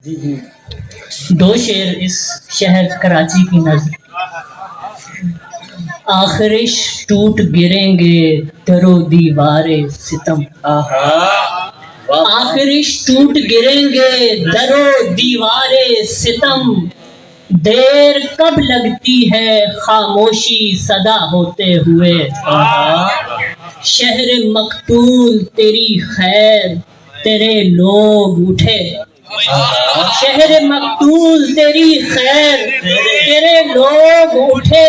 دو شعر اس شہر کراچی کی نظم۔ آخرش ٹوٹ گریں گے در و دیوار ستم، آخرش ٹوٹ گریں گے در و دیوار ستم، دیر کب لگتی ہے خاموشی صدا ہوتے ہوئے، شہر مقتول تیری خیر تیرے لوگ اٹھے، شہر مقتول تیری خیر تیرے لوگ اٹھے،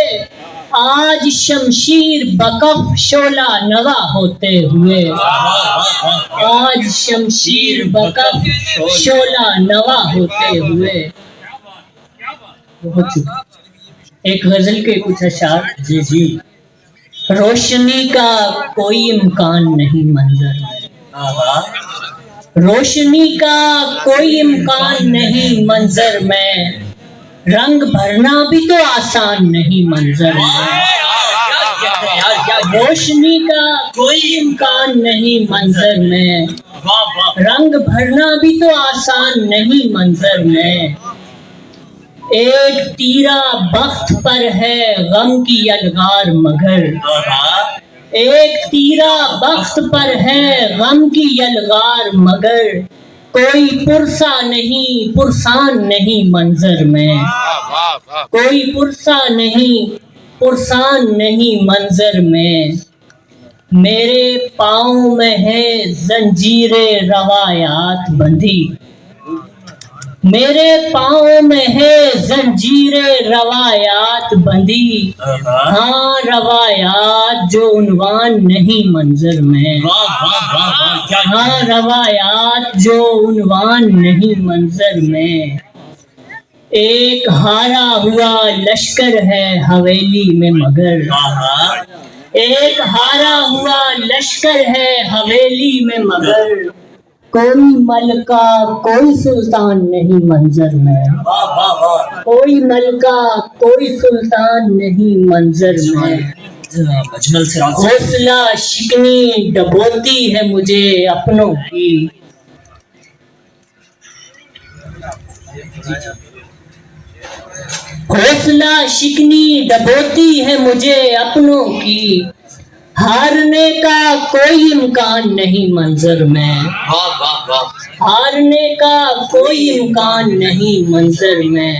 آج شمشیر بکف شعلہ نوا ہوتے ہوئے، آج شمشیر بکف شعلہ نوا ہوتے ہوئے۔ بہت شکریہ۔ ایک غزل کے کچھ اشعار۔ روشنی کا کوئی امکان نہیں منظر میں، روشنی کا کوئی امکان نہیں منظر میں، رنگ بھرنا بھی تو آسان نہیں منظر میں، روشنی کا کوئی امکان نہیں منظر میں، رنگ بھرنا بھی تو آسان نہیں منظر میں، ایک تیرا بخت پر ہے غم کی یلغار مگر، ایک تیرا بخت پر ہے غم کی یلغار مگر، کوئی پرسا نہیں پرسان نہیں منظر میں، کوئی پرسا نہیں پرسان نہیں منظر میں، میرے پاؤں میں ہے زنجیر روایات بندھی، میرے پاؤں میں ہے زنجیر روایات بندھی، ہاں روایات جو عنوان نہیں منظر میں، ہاں روایات جو عنوان نہیں منظر میں، ایک ہارا ہوا لشکر ہے حویلی میں مگر، ایک ہارا ہوا لشکر ہے حویلی میں مگر، کوئی ملکہ کوئی سلطان نہیں منظر میں، کوئی ملکہ کوئی سلطان نہیں منظر میں، حوصلہ شکنی ڈبوتی ہے مجھے اپنوں کی، حوصلہ شکنی ڈبوتی ہے مجھے اپنوں کی، ہارنے کا کوئی امکان نہیں منظر میں، ہارنے کا کوئی امکان نہیں منظر میں،